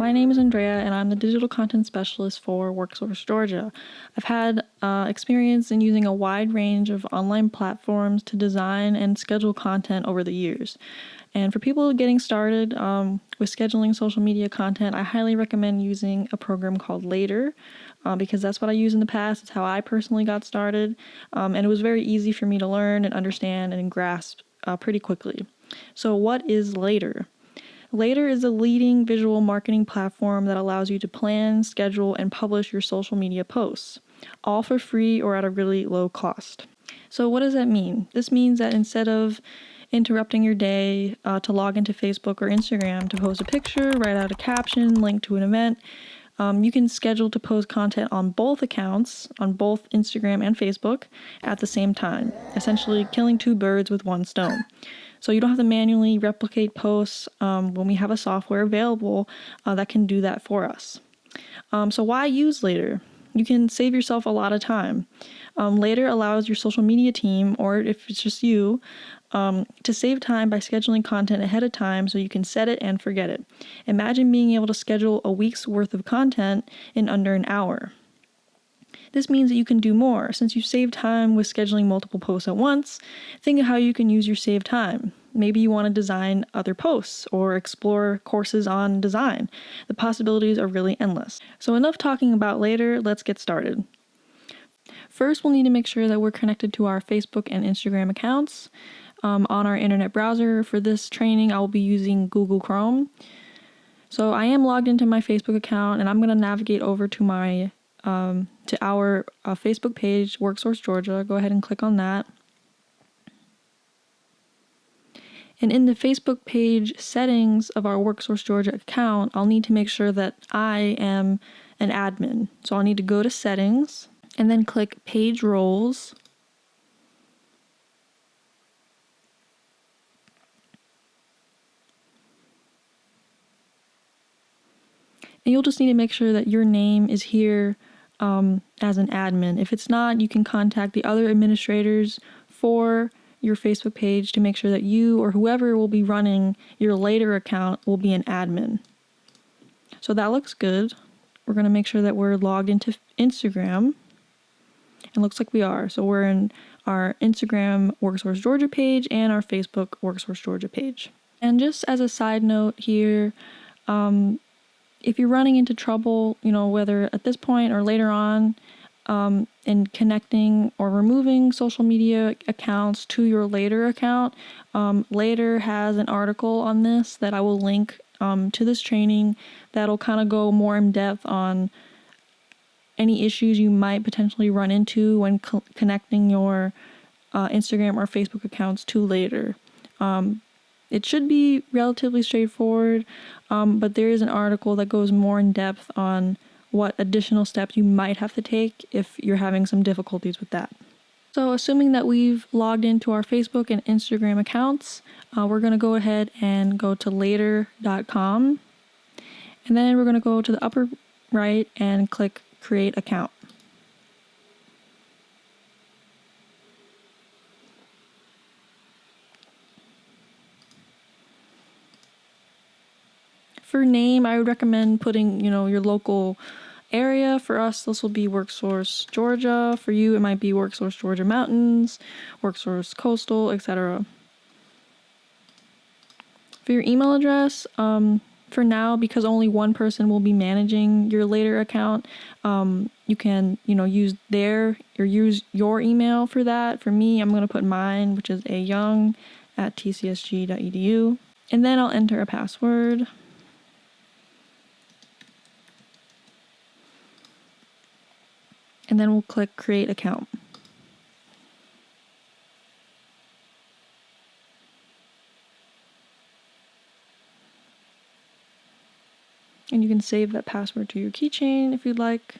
my name is Andrea, and I'm the digital content specialist for WorkSource Georgia. I've had experience in using a wide range of online platforms to design and schedule content over the years. And for people getting started with scheduling social media content, I highly recommend using a program called Later, because that's what I used in the past. It's how I personally got started, and it was very easy for me to learn and understand and grasp pretty quickly. So what is Later? Later is a leading visual marketing platform that allows you to plan, schedule, and publish your social media posts, all for free or at a really low cost. So what does that mean? This means that instead of interrupting your day to log into Facebook or Instagram to post a picture, write out a caption, link to an event, you can schedule to post content on both accounts, on both Instagram and Facebook, at the same time, essentially killing two birds with one stone. So you don't have to manually replicate posts when we have a software available that can do that for us. So why use Later? You can save yourself a lot of time. Later allows your social media team, or if it's just you, to save time by scheduling content ahead of time so you can set it and forget it. Imagine being able to schedule a week's worth of content in under an hour. This means that you can do more. Since you save time with scheduling multiple posts at once, think of how you can use your saved time. Maybe you want to design other posts or explore courses on design. The possibilities are really endless. So enough talking about Later, let's get started. First, we'll need to make sure that we're connected to our Facebook and Instagram accounts on our internet browser. For this training, I'll be using Google Chrome. So I am logged into my Facebook account, and I'm going to navigate over to our Facebook page, WorkSource Georgia. Go ahead and click on that. And in the Facebook page settings of our WorkSource Georgia account, I'll need to make sure that I am an admin. So I'll need to go to Settings and then click Page Roles. And you'll just need to make sure that your name is here as an admin. If it's not, you can contact the other administrators for your Facebook page to make sure that you or whoever will be running your Later account will be an admin. So that looks good. We're going to make sure that we're logged into Instagram. It looks like we are. So we're in our Instagram WorkSource Georgia page and our Facebook WorkSource Georgia page. And just as a side note here, if you're running into trouble, whether at this point or later on, in connecting or removing social media accounts to your Later account, Later has an article on this that I will link to this training that'll kind of go more in depth on any issues you might potentially run into when connecting your Instagram or Facebook accounts to Later. It should be relatively straightforward, but there is an article that goes more in depth on what additional steps you might have to take if you're having some difficulties with that. So assuming that we've logged into our Facebook and Instagram accounts, we're going to go ahead and go to later.com, and then we're going to go to the upper right and click Create Account. For name, I would recommend putting, your local area. For us, this will be WorkSource Georgia. For you, it might be WorkSource Georgia Mountains, WorkSource Coastal, etc. For your email address, for now, because only one person will be managing your Later account, you can, use use your email for that. For me, I'm going to put mine, which is ayoung@tcsg.edu. And then I'll enter a password. And then we'll click Create Account. And you can save that password to your keychain if you'd like.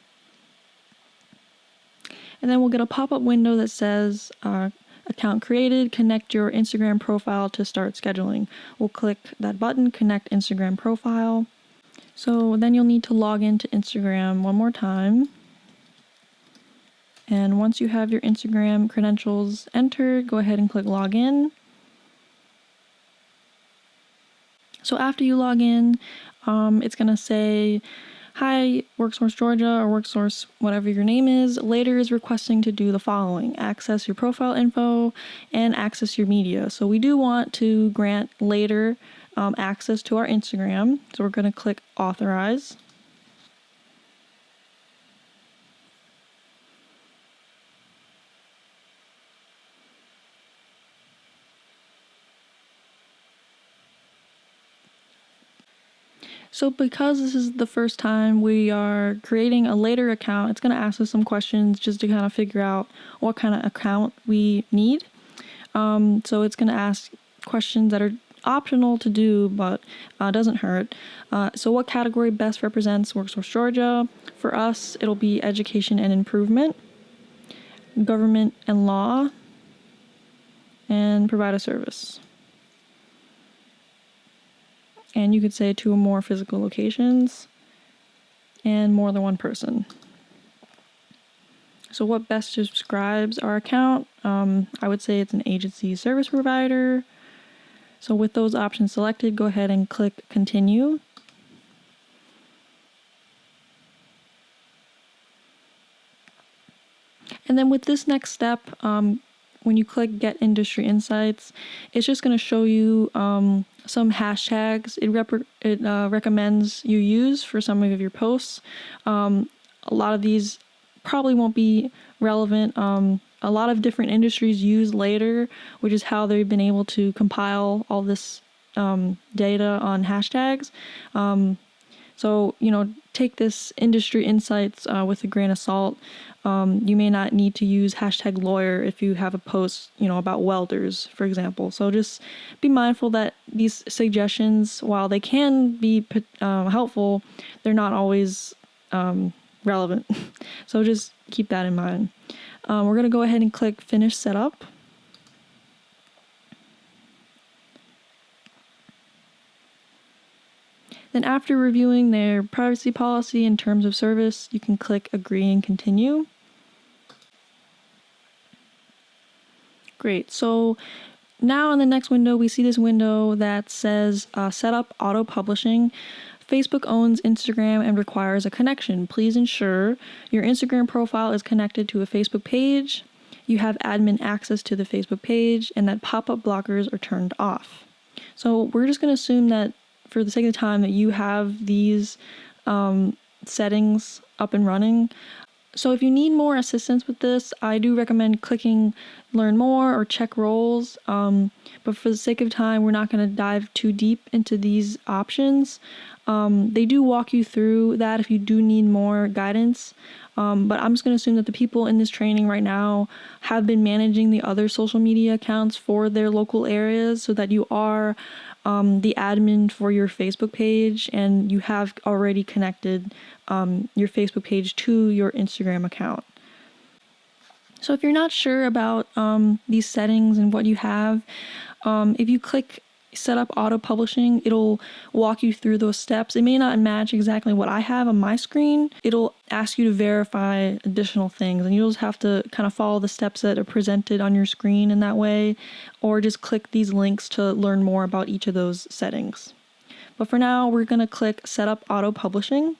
And then we'll get a pop-up window that says Account created, connect your Instagram profile to start scheduling. We'll click that button, Connect Instagram Profile. So then you'll need to log into Instagram one more time. And once you have your Instagram credentials entered, go ahead and click Login. So So after you log in, it's going to say, "Hi, WorkSource Georgia," or WorkSource, whatever your name is. Later is requesting to do the following: access your profile info and access your media. So we do want to grant Later access to our Instagram. So we're going to click authorize. So because this is the first time we are creating a Later account, it's going to ask us some questions just to kind of figure out what kind of account we need. So it's going to ask questions that are optional to do, but doesn't hurt. So what category best represents WorkSource Georgia? For us, it'll be education and improvement, government and law, and provide a service. And you could say 2 or more physical locations and more than one person. So what best describes our account? I would say it's an agency service provider. So with those options selected, go ahead and click continue. And then with this next step, when you click Get Industry Insights, it's just going to show you some hashtags it recommends you use for some of your posts. A lot of these probably won't be relevant. A lot of different industries use Later, which is how they've been able to compile all this data on hashtags. So, take this industry insights with a grain of salt. You may not need to use hashtag lawyer if you have a post, about welders, for example. So just be mindful that these suggestions, while they can be helpful, they're not always relevant. So just keep that in mind. We're going to go ahead and click Finish Setup. Then after reviewing their privacy policy and terms of service, you can click Agree and Continue. Great. So now in the next window, we see this window that says Set up Auto Publishing. Facebook owns Instagram and requires a connection. Please ensure your Instagram profile is connected to a Facebook page, you have admin access to the Facebook page, and that pop-up blockers are turned off. So we're just going to assume that for the sake of time that you have these settings up and running. So if you need more assistance with this, I do recommend clicking Learn More or Check Roles. But for the sake of time, we're not going to dive too deep into these options. They do walk you through that if you do need more guidance. But I'm just going to assume that the people in this training right now have been managing the other social media accounts for their local areas, so that you are the admin for your Facebook page and you have already connected your Facebook page to your Instagram account. So if you're not sure about these settings and what you have, if you click Set up Auto Publishing, it'll walk you through those steps. It may not match exactly what I have on my screen. It'll ask you to verify additional things, and you'll just have to kind of follow the steps that are presented on your screen in that way, or just click these links to learn more about each of those settings. But for now, we're going to click Set up Auto Publishing.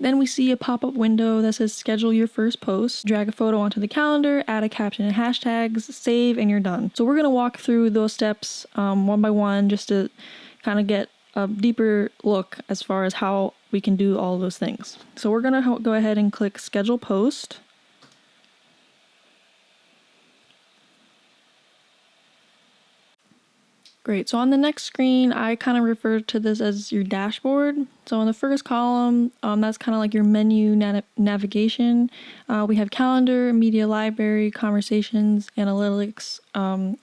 Then we see a pop-up window that says schedule your first post. Drag a photo onto the calendar, add a caption and hashtags, save, and you're done. So we're going to walk through those steps one by one just to kind of get a deeper look as far as how we can do all those things. So we're going to go ahead and click schedule post. Great. So on the next screen, I kind of refer to this as your dashboard. So in the first column, that's kind of like your menu navigation. We have calendar, media library, conversations, analytics,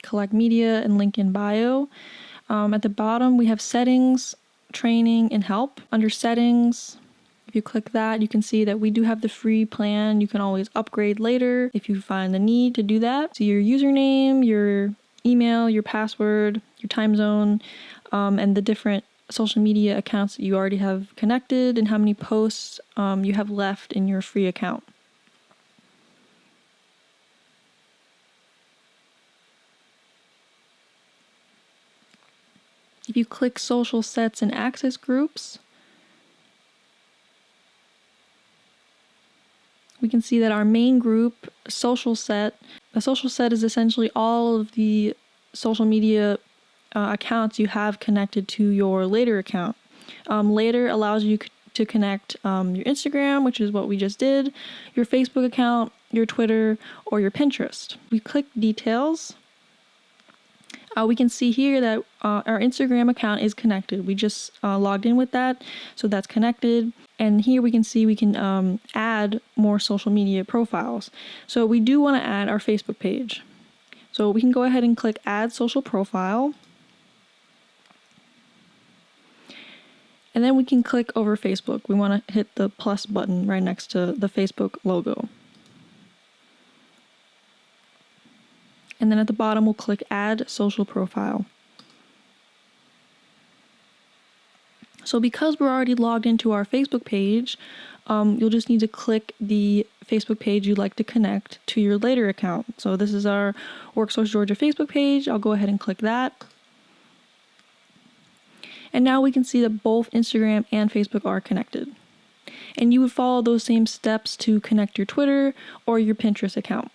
collect media, and link in bio. At the bottom, we have settings, training, and help. Under settings, if you click that, you can see that we do have the free plan. You can always upgrade later if you find the need to do that. So your username, your email, your password, your time zone, and the different social media accounts that you already have connected and how many posts you have left in your free account. If you click social sets and access groups, we can see that our main group, a social set is essentially all of the social media accounts you have connected to your Later account. Later allows you to connect your Instagram, which is what we just did, your Facebook account, your Twitter, or your Pinterest. We click details. We can see here that our Instagram account is connected. We just logged in with that, so that's connected. And here we can see we can add more social media profiles. So we do want to add our Facebook page. So we can go ahead and click Add Social Profile. And then we can click over Facebook. We want to hit the plus button right next to the Facebook logo. And then at the bottom, we'll click Add Social Profile. So because we're already logged into our Facebook page, you'll just need to click the Facebook page you'd like to connect to your Later account. So this is our WorkSource Georgia Facebook page. I'll go ahead and click that. And now we can see that both Instagram and Facebook are connected. And you would follow those same steps to connect your Twitter or your Pinterest account.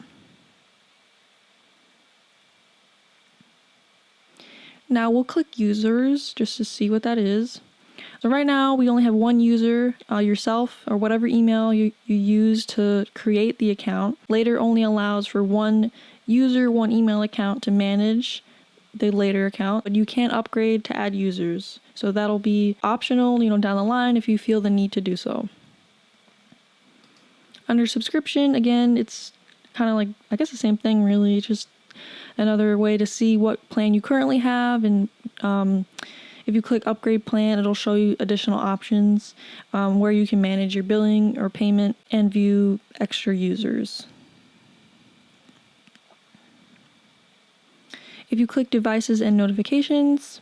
Now we'll click users just to see what that is. So right now we only have one user, yourself, or whatever email you use to create the account. Later only allows for one user, one email account to manage the Later account, but you can upgrade to add users. So that'll be optional, down the line if you feel the need to do so. Under subscription, again, it's kind of like, I guess the same thing really, just another way to see what plan you currently have. And if you click upgrade plan, it'll show you additional options where you can manage your billing or payment and view extra users. If you click devices and notifications,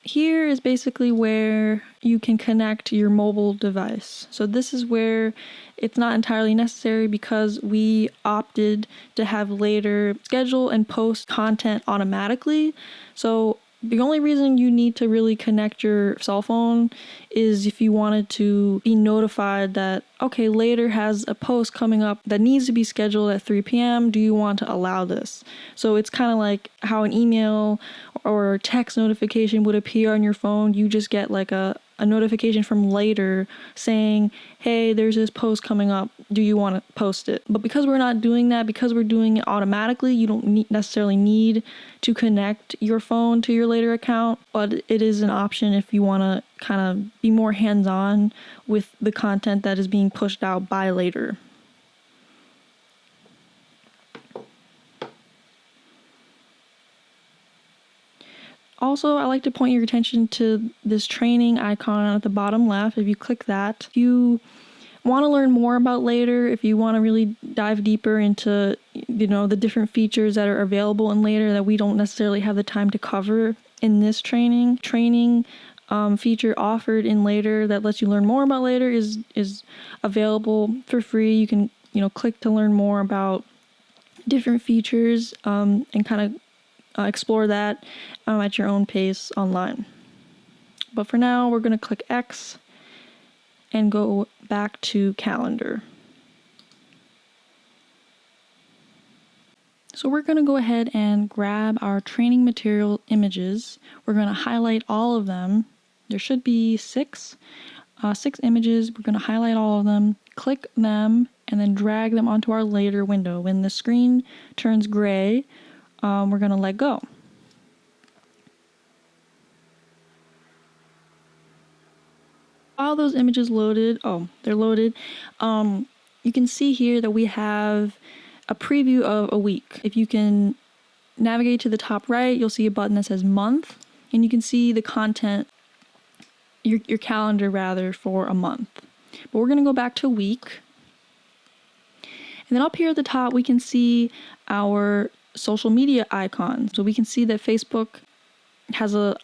here is basically where you can connect your mobile device. So this is where it's not entirely necessary because we opted to have Later schedule and post content automatically. So the only reason you need to really connect your cell phone is if you wanted to be notified that, okay, Later has a post coming up that needs to be scheduled at 3 p.m. Do you want to allow this? So it's kind of like how an email or text notification would appear on your phone. You just get like a notification from Later saying, hey, there's this post coming up. Do you want to post it? But because we're not doing that, because we're doing it automatically, you don't necessarily need to connect your phone to your Later account, but it is an option if you want to kind of be more hands-on with the content that is being pushed out by Later. Also, I like to point your attention to this training icon at the bottom left. If you click that, if you want to learn more about Later, if you want to really dive deeper into, the different features that are available in Later that we don't necessarily have the time to cover in this training feature offered in Later that lets you learn more about Later is available for free. You can, click to learn more about different features and kind of explore that at your own pace online. But for now, we're going to click X and go back to calendar. So we're going to go ahead and grab our training material images. We're going to highlight all of them. There should be six images. We're going to highlight all of them, click them, and then drag them onto our Later window. When the screen turns gray, we're going to let go. While those images loaded, they're loaded, you can see here that we have a preview of a week. If you can navigate to the top right, you'll see a button that says month, and you can see the content, your calendar rather, for a month. But we're going to go back to week. And then up here at the top, we can see our social media icons. So we can see that Facebook has a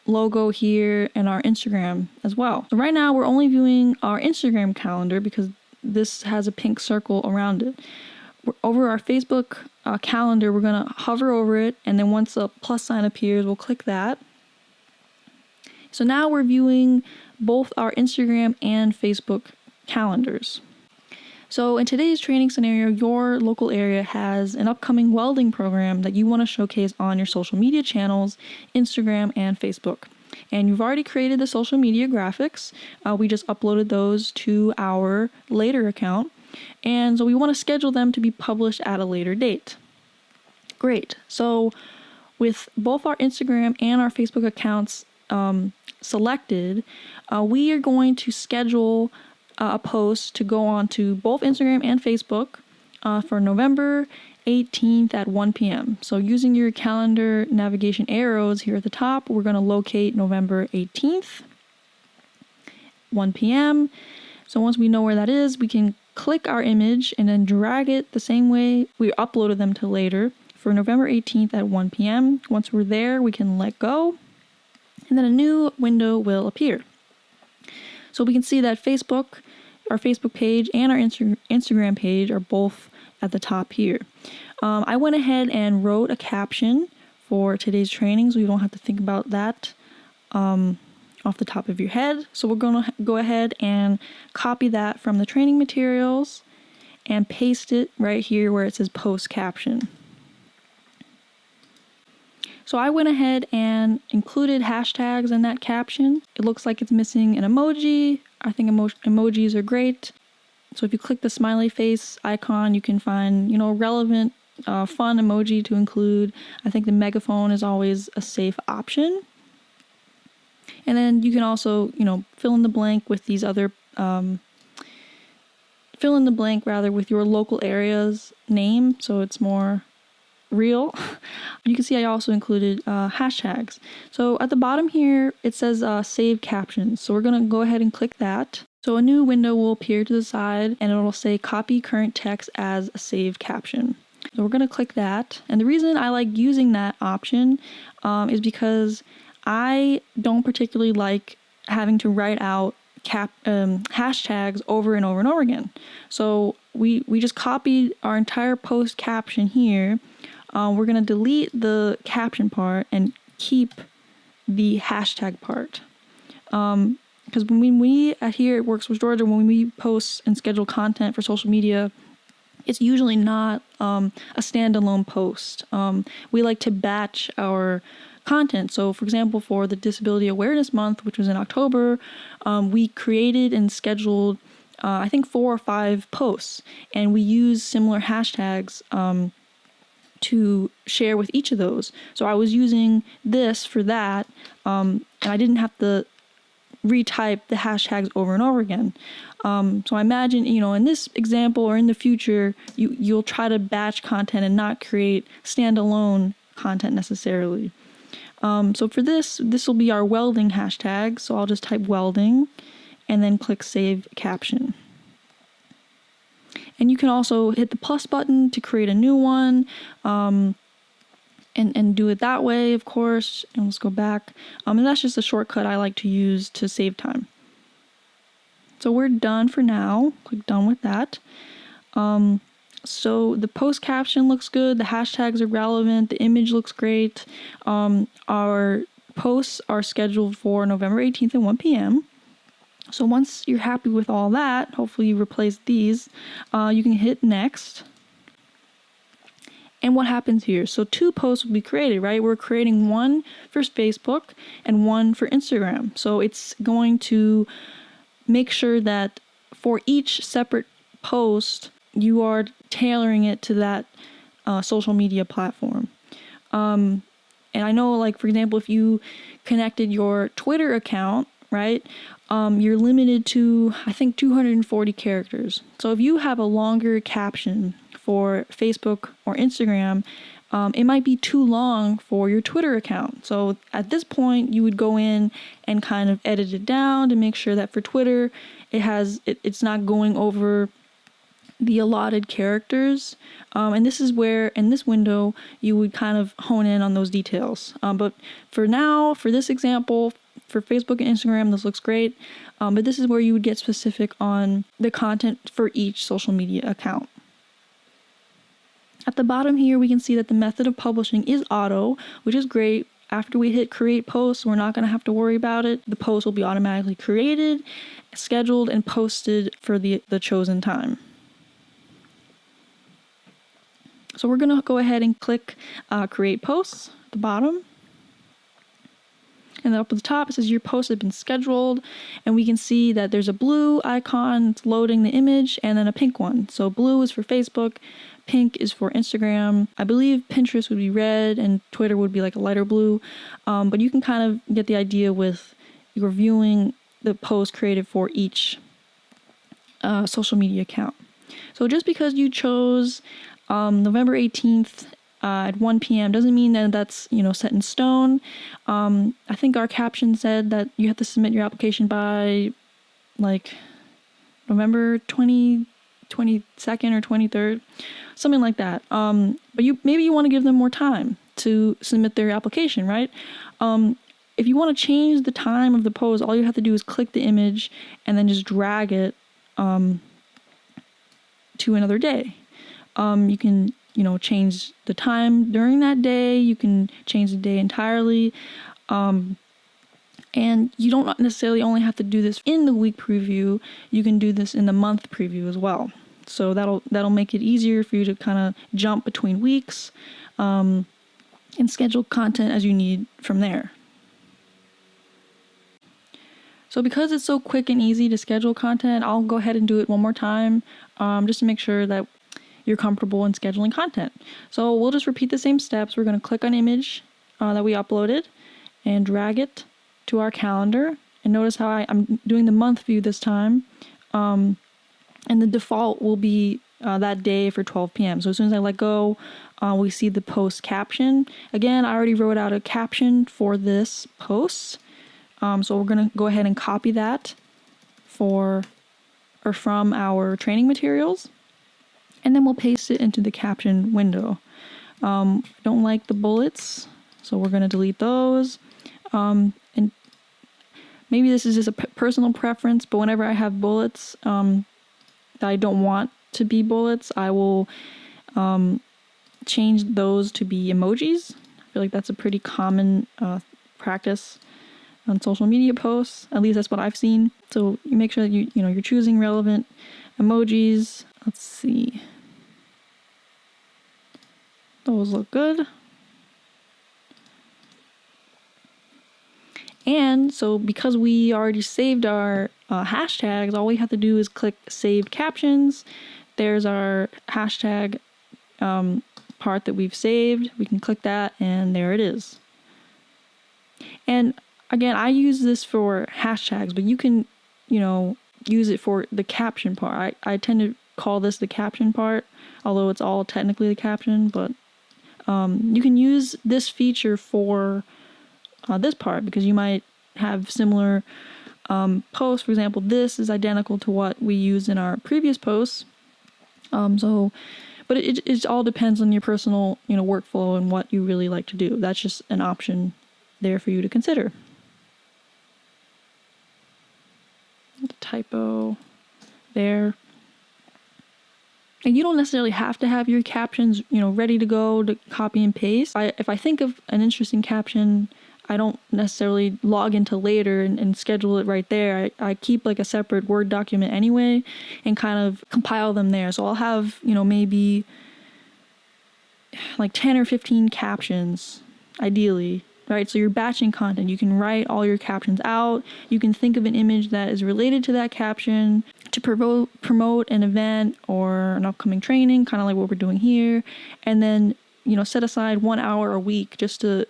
logo here and our Instagram as well. So right now we're only viewing our Instagram calendar because this has a pink circle around it. Over our Facebook calendar, we're going to hover over it, and then once a plus sign appears, we'll click that. So now we're viewing both our Instagram and Facebook calendars. So in today's training scenario, your local area has an upcoming welding program that you want to showcase on your social media channels, Instagram and Facebook. And you've already created the social media graphics. We just uploaded those to our later account. And so we want to schedule them to be published at a later date. Great. So with both our Instagram and our Facebook accounts selected, we are going to schedule a post to go on to both Instagram and Facebook for November 18th at 1 p.m. So using your calendar navigation arrows here at the top, we're going to locate November 18th, 1 p.m. So once we know where that is, we can click our image and then drag it the same way we uploaded them to later for November 18th at 1 p.m. Once we're there, we can let go, and then a new window will appear. So we can see that our Facebook page and our Instagram page are both at the top here. I went ahead and wrote a caption for today's training, so you don't have to think about that off the top of your head. So we're going to go ahead and copy that from the training materials and paste it right here where it says post caption. So I went ahead and included hashtags in that caption. It looks like it's missing an emoji. I think emojis are great. So if you click the smiley face icon, you can find, relevant, fun emoji to include. I think the megaphone is always a safe option. And then you can also, fill in the blank with these other, with your local area's name, so it's more real. You can see I also included hashtags. So at the bottom here, it says save captions. So we're going to go ahead and click that. So a new window will appear to the side and it'll say copy current text as a saved caption. So we're going to click that. And the reason I like using that option is because I don't particularly like having to write out hashtags over and over and over again. So we just copied our entire post caption here. We're going to delete the caption part and keep the hashtag part. Because when we at here at Works with Georgia, when we post and schedule content for social media, it's usually not a standalone post. We like to batch our content. So for example, for the Disability Awareness Month, which was in October, we created and scheduled I think 4 or 5 posts, and we use similar hashtags to share with each of those. So I was using this for that, and I didn't have to retype the hashtags over and over again. So I imagine, in this example or in the future, you'll try to batch content and not create standalone content necessarily. So for this will be our welding hashtag. So I'll just type welding and then click save caption. And you can also hit the plus button to create a new one, and do it that way, of course. And let's go back. And that's just a shortcut I like to use to save time. So we're done for now. Click done with that. So the post caption looks good. The hashtags are relevant. The image looks great. Our posts are scheduled for November 18th at 1 p.m. So once you're happy with all that, hopefully you replace these, you can hit next. And what happens here? So 2 posts will be created, right? We're creating one for Facebook and one for Instagram. So it's going to make sure that for each separate post, you are tailoring it to that social media platform. And I know, like, for example, if you connected your Twitter account, right, you're limited to, I think, 240 characters. So if you have a longer caption for Facebook or Instagram, it might be too long for your Twitter account. So at this point, you would go in and kind of edit it down to make sure that for Twitter, it's not going over the allotted characters. And this is where, in this window, you would kind of hone in on those details. But for now, for this example, for Facebook and Instagram, this looks great. But this is where you would get specific on the content for each social media account. At the bottom here, we can see that the method of publishing is auto, which is great. After we hit create post, we're not going to have to worry about it. The post will be automatically created, scheduled, and posted for the chosen time. So we're going to go ahead and click create posts at the bottom. And then up at the top, it says your post has been scheduled. And we can see that there's a blue icon, it's loading the image, and then a pink one. So blue is for Facebook, pink is for Instagram. I believe Pinterest would be red and Twitter would be like a lighter blue. But you can kind of get the idea with reviewing the post created for each social media account. So just because you chose November 18th at 1 p.m. doesn't mean that that's, set in stone. I think our caption said that you have to submit your application by like November 22nd or 23rd, something like that. But maybe you want to give them more time to submit their application, right? If you want to change the time of the post, all you have to do is click the image and then just drag it to another day. You can change the time during that day. You can change the day entirely. And you don't necessarily only have to do this in the week preview. You can do this in the month preview as well. So that'll make it easier for you to kind of jump between weeks and schedule content as you need from there. So because it's so quick and easy to schedule content, I'll go ahead and do it one more time just to make sure that you're comfortable in scheduling content. So we'll just repeat the same steps. We're going to click on image that we uploaded and drag it to our calendar. And notice how I'm doing the month view this time. And the default will be that day for 12 p.m. So as soon as I let go, we see the post caption. Again, I already wrote out a caption for this post. So we're going to go ahead and copy that from our training materials. And then we'll paste it into the caption window. I don't like the bullets, so we're going to delete those. And maybe this is just a personal preference, but whenever I have bullets that I don't want to be bullets, I will change those to be emojis. I feel like that's a pretty common practice on social media posts. At least that's what I've seen. So you make sure that you're choosing relevant emojis. Let's see. Those look good. And so because we already saved our hashtags, all we have to do is click Saved Captions. There's our hashtag part that we've saved. We can click that and there it is. And again, I use this for hashtags, but you can, use it for the caption part. I tend to call this the caption part, although it's all technically the caption, but you can use this feature for this part because you might have similar posts. For example, this is identical to what we used in our previous posts. But it all depends on your personal, workflow and what you really like to do. That's just an option there for you to consider. The typo there. And you don't necessarily have to have your captions, ready to go to copy and paste. If I think of an interesting caption, I don't necessarily log into later and schedule it right there. I keep like a separate Word document anyway and kind of compile them there. So I'll have, maybe like 10 or 15 captions, ideally, right? So you're batching content. You can write all your captions out. You can think of an image that is related to that caption to promote an event or an upcoming training, kind of like what we're doing here. And then, set aside 1 hour a week just to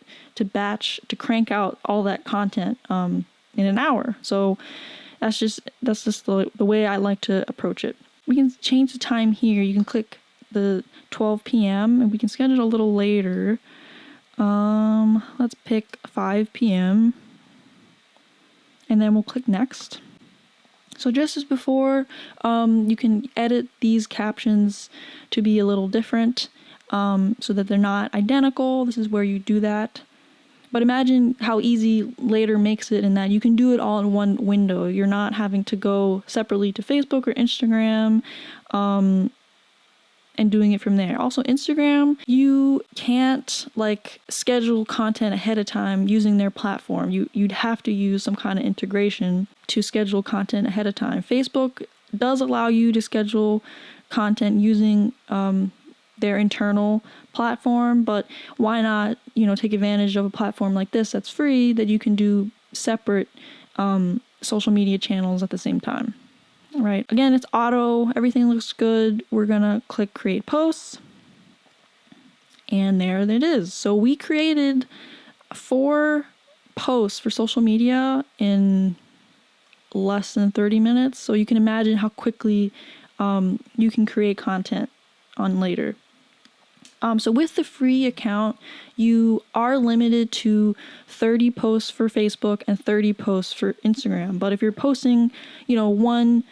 crank out all that content in an hour. So that's just the way I like to approach it. We can change the time here. You can click the 12 p.m. and we can schedule it a little later. Let's pick 5 p.m. and then we'll click next. So just as before, you can edit these captions to be a little different so that they're not identical. This is where you do that. But imagine how easy Later makes it in that you can do it all in one window. You're not having to go separately to Facebook or Instagram and doing it from there. Also, Instagram, you can't like schedule content ahead of time using their platform. You'd have to use some kind of integration to schedule content ahead of time. Facebook does allow you to schedule content using their internal platform, but why not, take advantage of a platform like this that's free that you can do separate social media channels at the same time. All right, again, it's auto, everything looks good. We're gonna click create posts, and there it is. So we created 4 posts for social media in less than 30 minutes. So you can imagine how quickly you can create content on Later. So with the free account, you are limited to 30 posts for Facebook and 30 posts for Instagram. But if you're posting, 1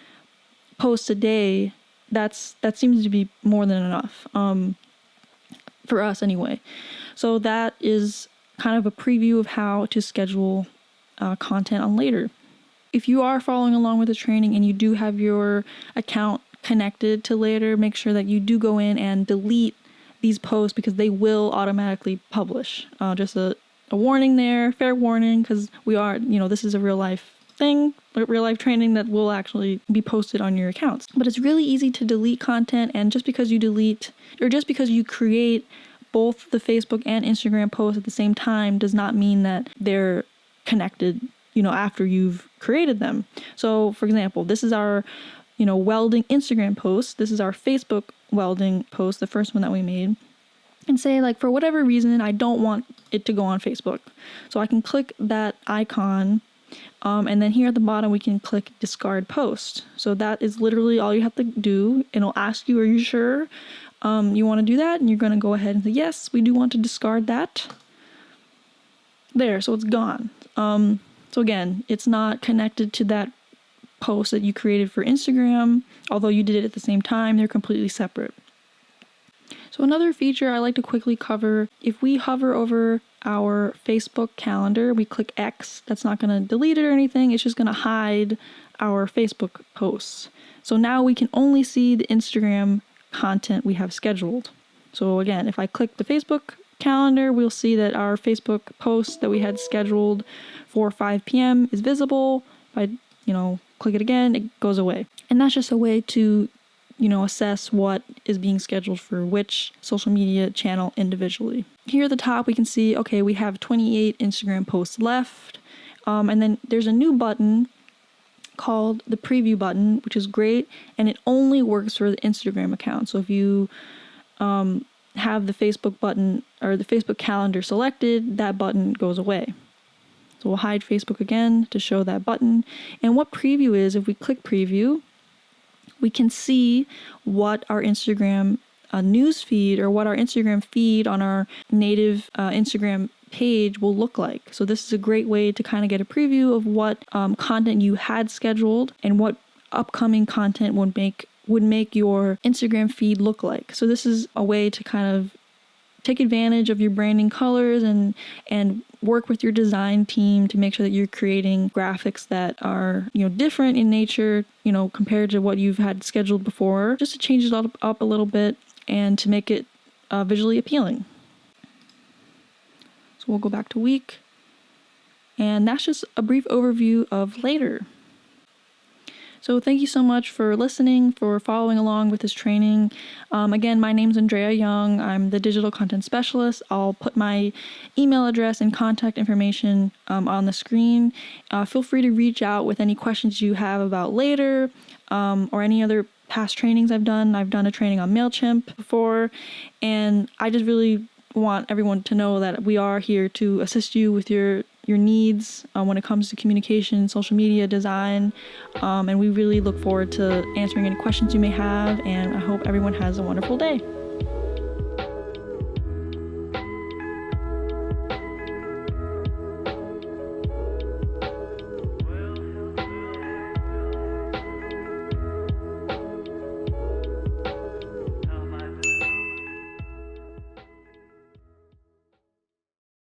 post a day, that seems to be more than enough, for us anyway. So that is kind of a preview of how to schedule content on Later. If you are following along with the training and you do have your account connected to Later, make sure that you do go in and delete these posts because they will automatically publish. Just a warning there, fair warning, because we are, this is a real life thing, real life training that will actually be posted on your accounts. But it's really easy to delete content, and just because you delete, or just because you create both the Facebook and Instagram posts at the same time does not mean that they're connected, after you've created them. So for example, this is our welding Instagram post. This is our Facebook welding post, the first one that we made. And say, like, for whatever reason, I don't want it to go on Facebook. So I can click that icon, and then here at the bottom, we can click discard post. So that is literally all you have to do. It'll ask you, are you sure you want to do that? And you're going to go ahead and say, yes, we do want to discard that. There, so it's gone. So again, it's not connected to that post that you created for Instagram, although you did it at the same time. They're completely separate. So another feature I like to quickly cover, if we hover over our Facebook calendar, we click X, that's not going to delete it or anything, it's just going to hide our Facebook posts. So now we can only see the Instagram content we have scheduled. So again, if I click the Facebook calendar, we'll see that our Facebook post that we had scheduled for 5 p.m. is visible. If I, click it again, it goes away. And that's just a way to, assess what is being scheduled for which social media channel individually. Here at the top, we can see, okay, we have 28 Instagram posts left. And then there's a new button called the preview button, which is great. And it only works for the Instagram account. So if you have the Facebook button or the Facebook calendar selected, that button goes away. So we'll hide Facebook again to show that button. And what preview is, if we click preview, we can see what our Instagram news feed or what our Instagram feed on our native Instagram page will look like. So this is a great way to kind of get a preview of what content you had scheduled and what upcoming content would make your Instagram feed look like. So this is a way to kind of take advantage of your branding colors and work with your design team to make sure that you're creating graphics that are, different in nature, compared to what you've had scheduled before, just to change it up a little bit and to make it visually appealing. So we'll go back to week. And that's just a brief overview of Later. So thank you so much for listening, for following along with this training. Again, my name's Andrea Young. I'm the digital content specialist. I'll put my email address and contact information on the screen. Feel free to reach out with any questions you have about Later or any other past trainings I've done. I've done a training on MailChimp before, and I just really want everyone to know that we are here to assist you with your needs when it comes to communication, social media, design, and we really look forward to answering any questions you may have, and I hope everyone has a wonderful day.